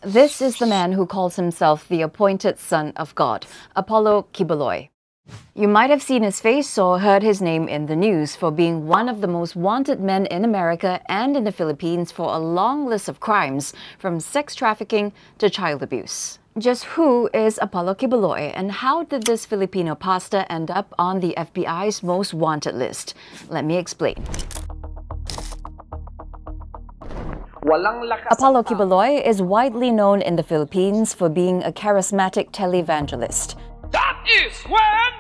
This is the man who calls himself the appointed son of God, Apollo Quiboloy. You might have seen his face or heard his name in the news for being one of the most wanted men in America and in the Philippines for a long list of crimes, from sex trafficking to child abuse. Just who is Apollo Quiboloy, and how did this Filipino pastor end up on the FBI's most wanted list? Let me explain. Apollo Quiboloy is widely known in the Philippines for being a charismatic televangelist. That is when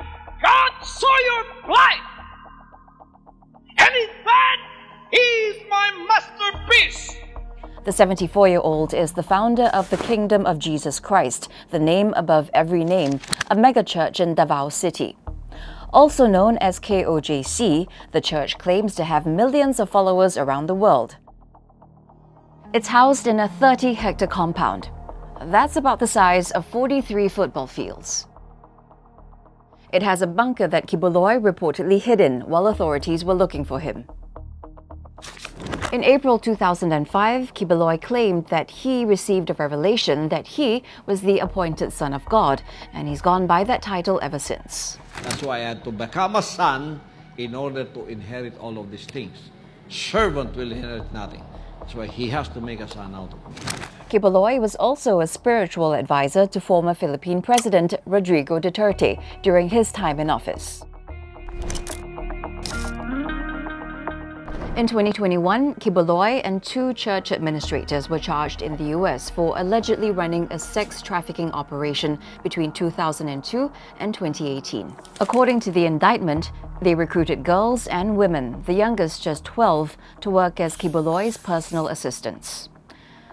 God saw your plight, and He said, "He is my masterpiece." The 74-year-old is the founder of the Kingdom of Jesus Christ, the name above every name, a megachurch in Davao City. Also known as KOJC, the church claims to have millions of followers around the world. It's housed in a 30-hectare compound. That's about the size of 43 football fields. It has a bunker that Quiboloy reportedly hid in while authorities were looking for him. In April 2005, Quiboloy claimed that he received a revelation that he was the appointed son of God, and he's gone by that title ever since. That's why I had to become a son in order to inherit all of these things. Servant will inherit nothing. That's why he has to make a son out of me. Quiboloy was also a spiritual advisor to former Philippine President Rodrigo Duterte during his time in office. In 2021, Quiboloy and two church administrators were charged in the US for allegedly running a sex trafficking operation between 2002 and 2018. According to the indictment, they recruited girls and women, the youngest just 12, to work as Quiboloy's personal assistants.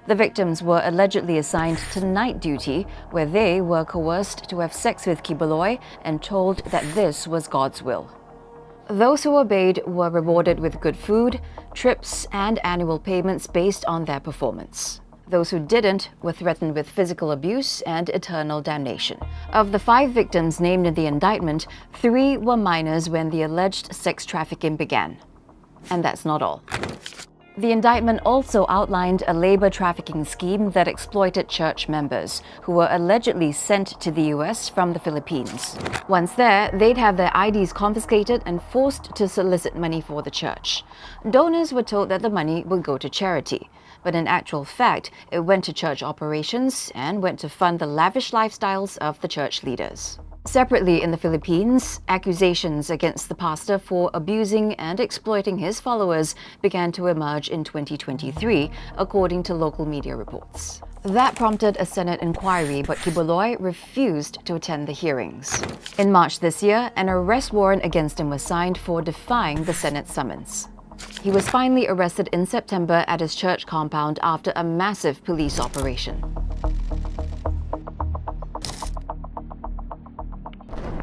The victims were allegedly assigned to night duty, where they were coerced to have sex with Quiboloy and told that this was God's will. Those who obeyed were rewarded with good food, trips, and annual payments based on their performance. Those who didn't were threatened with physical abuse and eternal damnation. Of the 5 victims named in the indictment, 3 were minors when the alleged sex trafficking began. And that's not all. The indictment also outlined a labor trafficking scheme that exploited church members, who were allegedly sent to the US from the Philippines. Once there, they'd have their IDs confiscated and forced to solicit money for the church. Donors were told that the money would go to charity, but in actual fact, it went to church operations and went to fund the lavish lifestyles of the church leaders. Separately in the Philippines, accusations against the pastor for abusing and exploiting his followers began to emerge in 2023, according to local media reports. That prompted a Senate inquiry, but Quiboloy refused to attend the hearings. In March this year, an arrest warrant against him was signed for defying the Senate summons. He was finally arrested in September at his church compound after a massive police operation.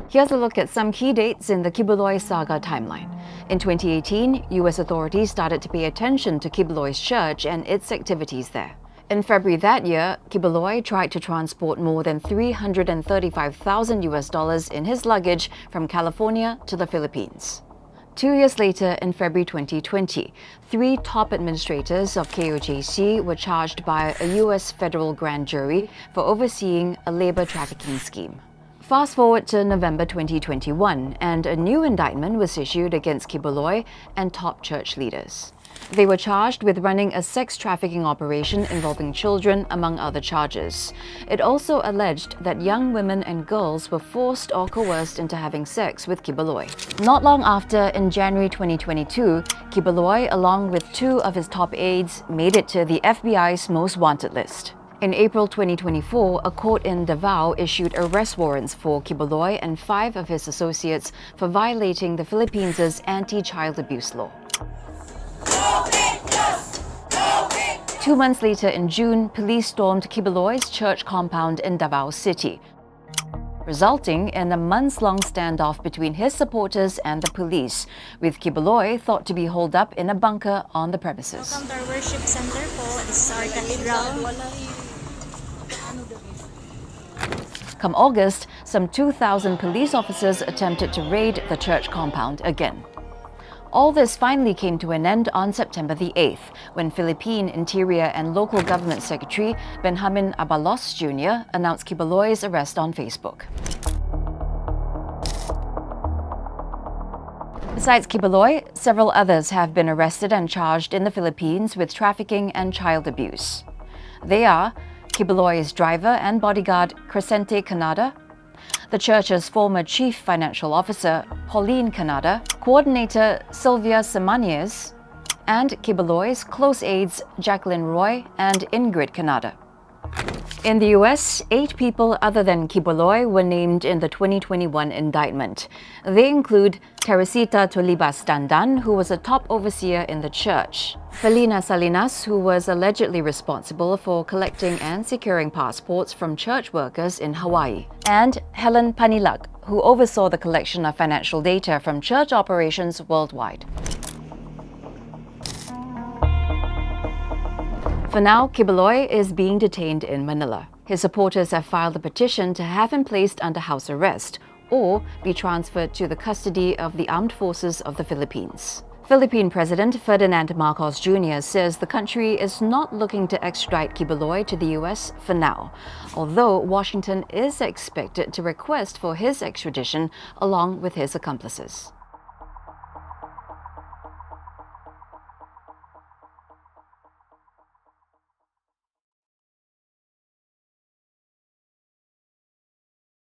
Here's a look at some key dates in the Quiboloy saga timeline. In 2018, US authorities started to pay attention to Quiboloy's church and its activities there. In February that year, Quiboloy tried to transport more than $335,000 in his luggage from California to the Philippines. 2 years later, in February 2020, 3 top administrators of KOJC were charged by a US federal grand jury for overseeing a labor trafficking scheme. Fast forward to November 2021, and a new indictment was issued against Quiboloy and top church leaders. They were charged with running a sex trafficking operation involving children, among other charges. It also alleged that young women and girls were forced or coerced into having sex with Quiboloy. Not long after, in January 2022, Quiboloy, along with 2 of his top aides, made it to the FBI's most wanted list. In April 2024, a court in Davao issued arrest warrants for Quiboloy and 5 of his associates for violating the Philippines' anti-child abuse law. 2 months later, in June, police stormed Quiboloy's church compound in Davao City, resulting in a months-long standoff between his supporters and the police, with Quiboloy thought to be holed up in a bunker on the premises. Welcome to our worship center po. This is our cathedral. Come August, some 2,000 police officers attempted to raid the church compound again. All this finally came to an end on September the 8th, when Philippine Interior and Local Government Secretary Benjamin Abalos Jr. announced Quiboloy's arrest on Facebook. Besides Quiboloy, several others have been arrested and charged in the Philippines with trafficking and child abuse. They are Quiboloy's driver and bodyguard Crescente Canada, the church's former chief financial officer Pauline Canada, coordinator Sylvia Samanes, and Quiboloy's close aides Jacqueline Roy and Ingrid Canada. In the US, 8 people other than Quiboloy were named in the 2021 indictment. They include Teresita Tolibas Dandan, who was a top overseer in the church, Felina Salinas, who was allegedly responsible for collecting and securing passports from church workers in Hawaii, and Helen Panilak, who oversaw the collection of financial data from church operations worldwide. For now, Quiboloy is being detained in Manila. His supporters have filed a petition to have him placed under house arrest or be transferred to the custody of the Armed Forces of the Philippines. Philippine President Ferdinand Marcos Jr. says the country is not looking to extradite Quiboloy to the US for now, although Washington is expected to request for his extradition along with his accomplices.